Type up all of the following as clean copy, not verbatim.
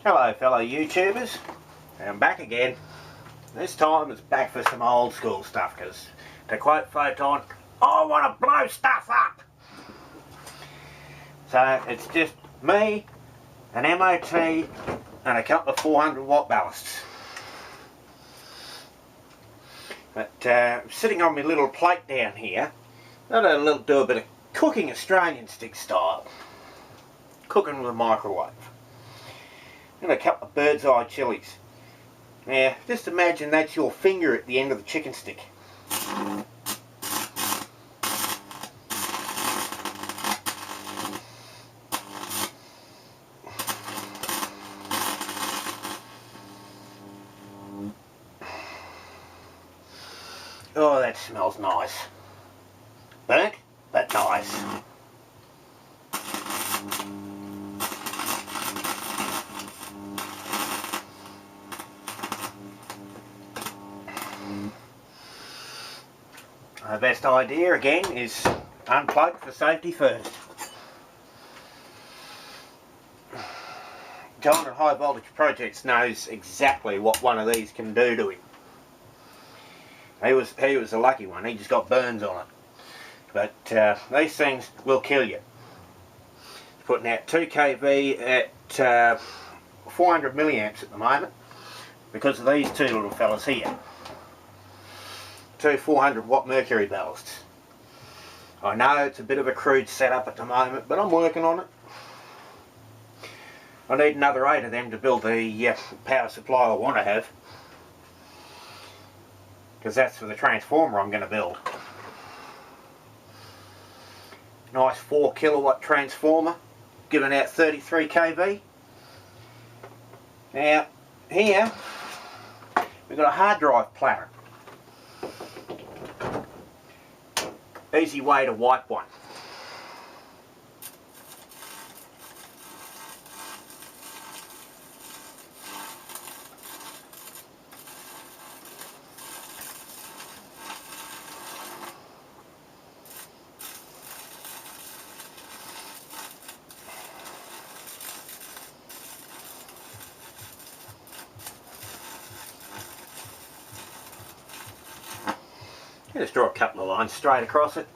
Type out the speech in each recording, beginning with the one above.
Hello fellow YouTubers, I'm back again. This time it's back for some old school stuff, because to quote Photon, I want to blow stuff up! So it's just me, an MOT and a couple of 400 watt ballasts. But sitting on my little plate down here, I'm going to do a bit of cooking Australianstig style. Cooking with a microwave. And a couple of bird's eye chilies. Now, just imagine that's your finger at the end of the chicken stick. Oh, that smells nice. Burnt, but nice. The best idea again is unplug for safety first. John at High Voltage Projects knows exactly what one of these can do to him. He was a lucky one, he just got burns on it. But these things will kill you. It's putting out 2 kV at 400 milliamps at the moment because of these two little fellas here. 2 400 watt mercury ballasts. I know it's a bit of a crude setup at the moment, but I'm working on it. I need another 8 of them to build the power supply I want to have, because that's for the transformer I'm going to build. Nice 4 kilowatt transformer giving out 33 kV. Now here we've got a hard drive platter. Easy way to wipe one. Just draw a couple of lines straight across it.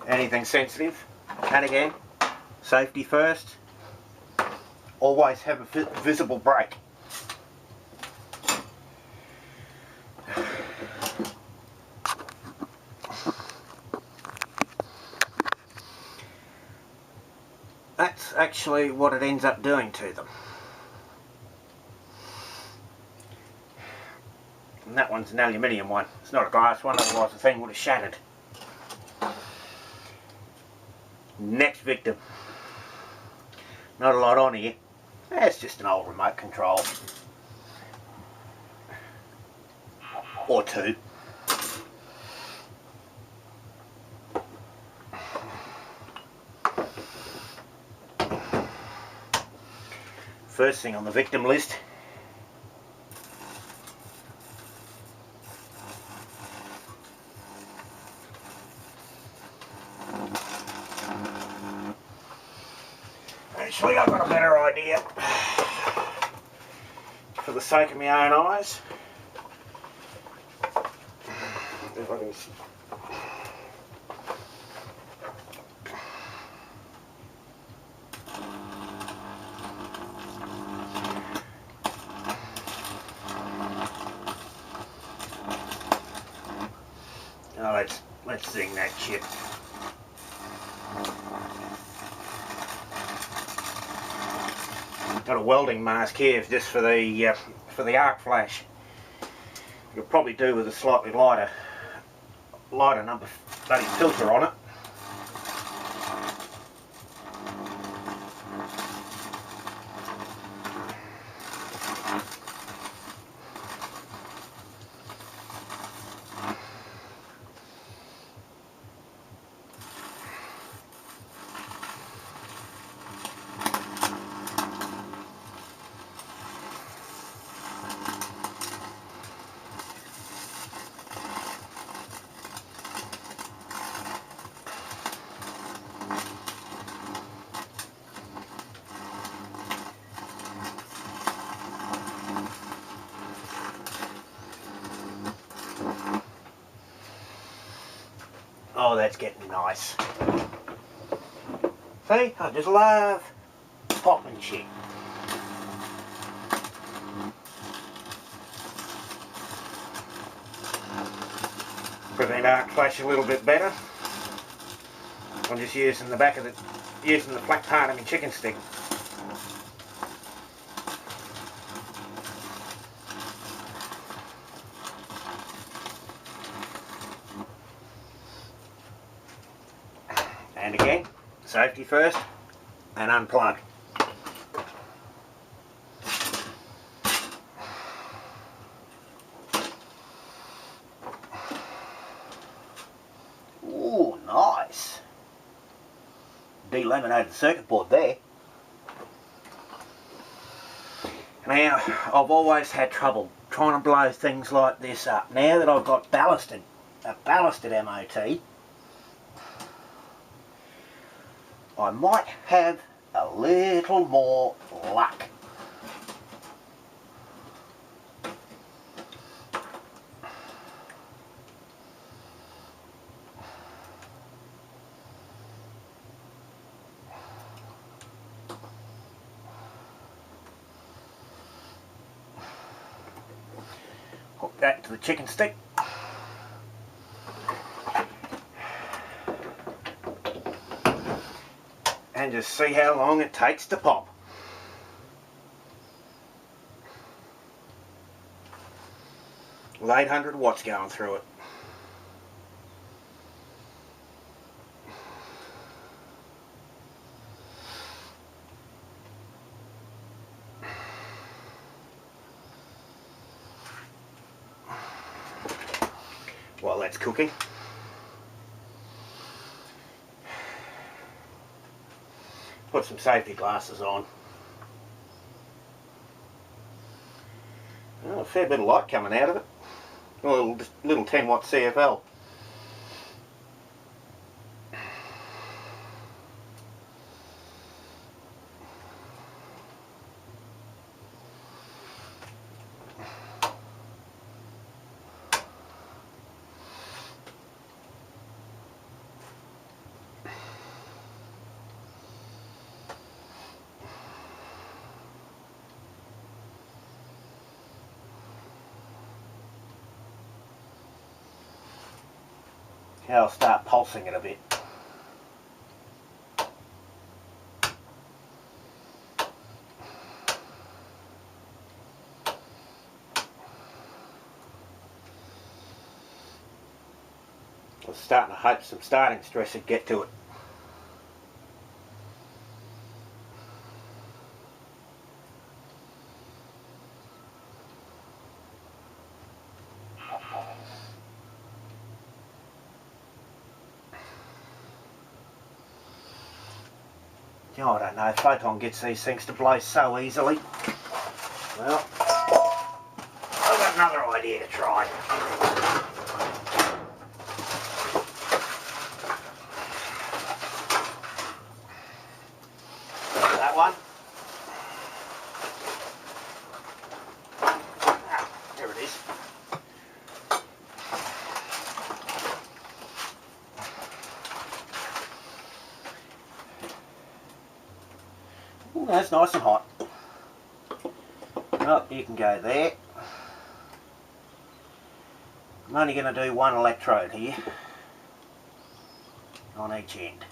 Anything sensitive, and again, safety first. Always have a visible break. That's actually what it ends up doing to them. And that one's an aluminium one. It's not a glass one, otherwise the thing would have shattered. Next victim. Not a lot on here. It's just an old remote control. Or two. First thing on the victim list. Actually, I've got a better idea. For the sake of my own eyes. If I can... Oh, let's zing that chip. Got a welding mask here just for the arc flash. You could probably do with a slightly lighter number bloody filter on it. that's getting nice. See, I just love popping shit. Prevent arc flash a little bit better. I'm just using the flat part of my chicken stick. And again, safety first, and unplug. Ooh, nice. Delaminated the circuit board there. Now, I've always had trouble trying to blow things like this up. Now that I've got a ballasted MOT, I might have a little more luck. Hook that to the chicken stick. And just see how long it takes to pop. With 800 watts going through it. While that's cooking, put some safety glasses on. Oh, a fair bit of light coming out of it. A little 10 watt CFL. I'll start pulsing it a bit. I was starting to hope some starting stress would get to it. Oh, I don't know, Photon gets these things to blow so easily. Well, I've got another idea to try. That one. Ah, there it is. Ooh, that's nice and hot. Oh, you can go there. I'm only going to do one electrode here on each end.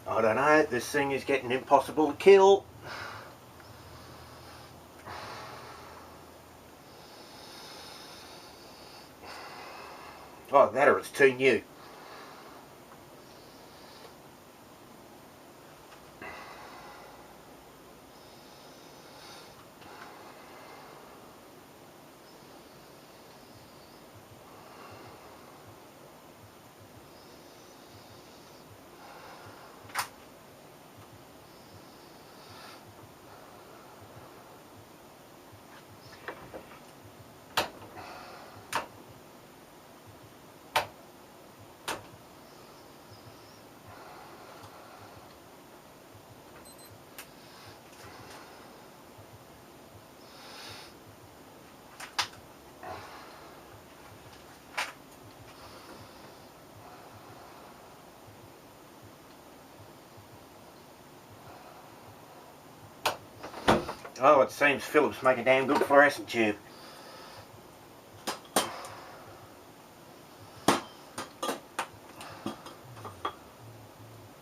I don't know, this thing is getting impossible to kill. Oh, that or it's too new. Oh, it seems Phillips make a damn good fluorescent tube.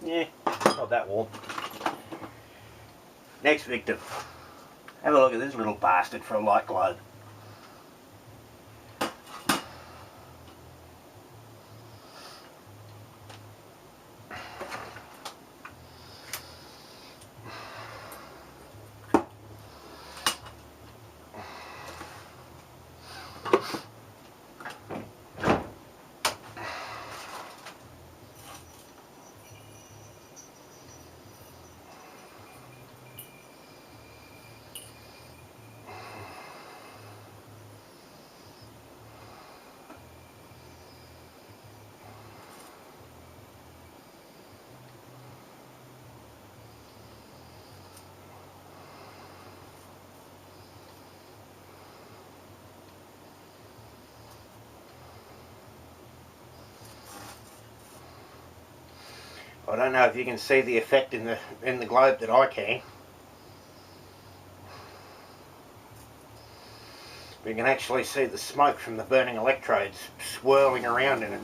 Yeah, not that warm. Next victim. Have a look at this little bastard for a light globe. I don't know if you can see the effect in the globe that I can. We can actually see the smoke from the burning electrodes swirling around in it.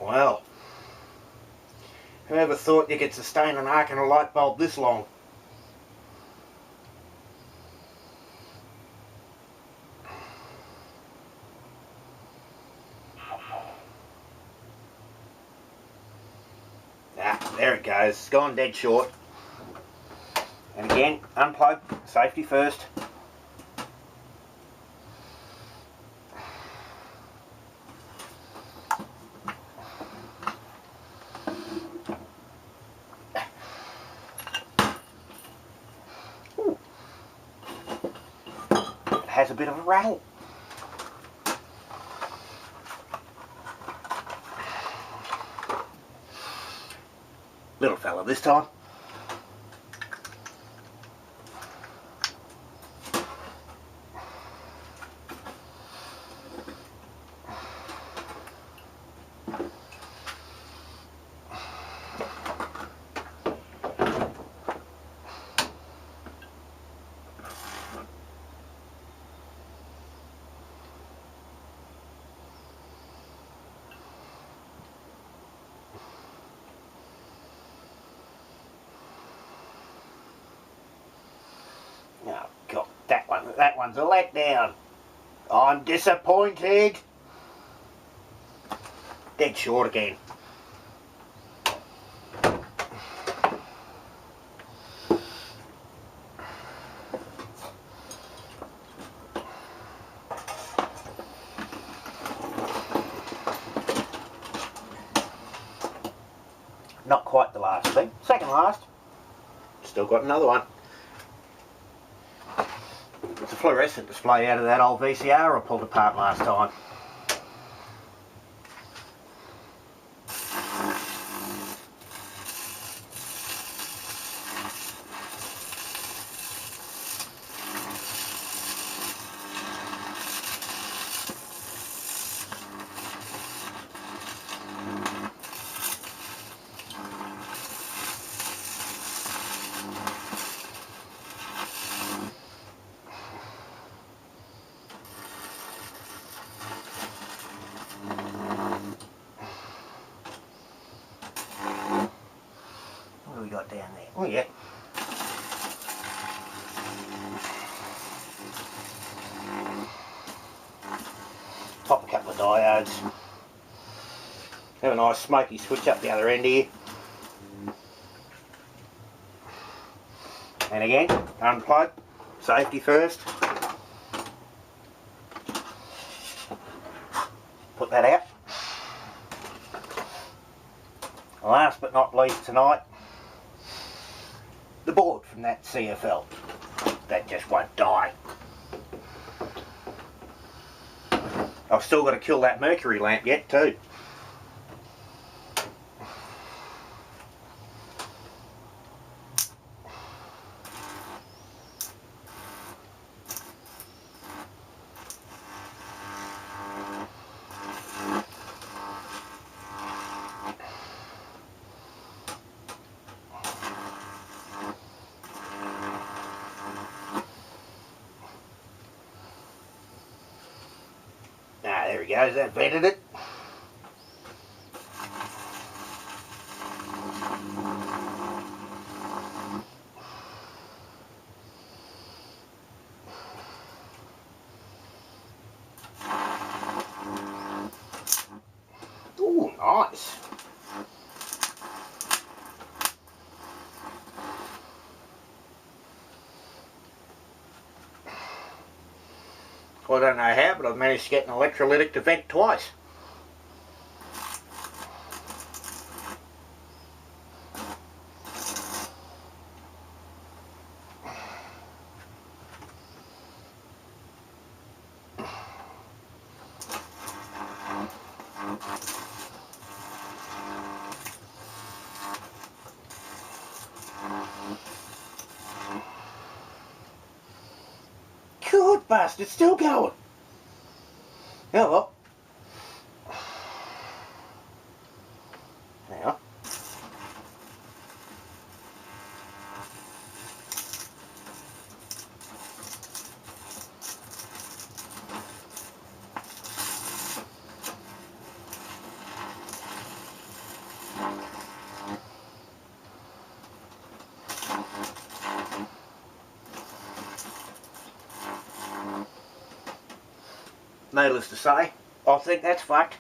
Well, whoever thought you could sustain an arc in a light bulb this long? Ah, there it goes. It's gone dead short. And again, unplug, safety first. Ooh. It has a bit of a rattle. Little fella this time. Oh God, that one's a letdown. I'm disappointed. Dead short again. Not quite the last thing. Second last. Still got another one. It's a fluorescent display out of that old VCR I pulled apart last time. What do we got down there? Oh yeah. Pop a couple of diodes. Have a nice smoky switch up the other end here. And again, unplug, safety first. Put that out. Last but not least tonight, the board from that CFL. That just won't die. I've still got to kill that mercury lamp yet too. There he goes, that vented it. Ooh, nice. Well, I don't know how, but I've managed to get an electrolytic to vent twice. Good bastard, it's still going. Oh well. Now. Needless to say, I think that's fucked.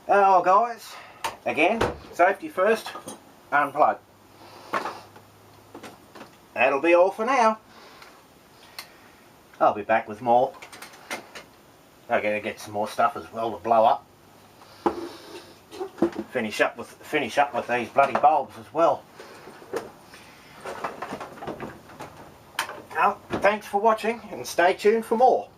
Oh guys, again, safety first, unplug. That'll be all for now. I'll be back with more. I'm going to get some more stuff as well to blow up. Finish up with these bloody bulbs as well. Well, thanks for watching and stay tuned for more.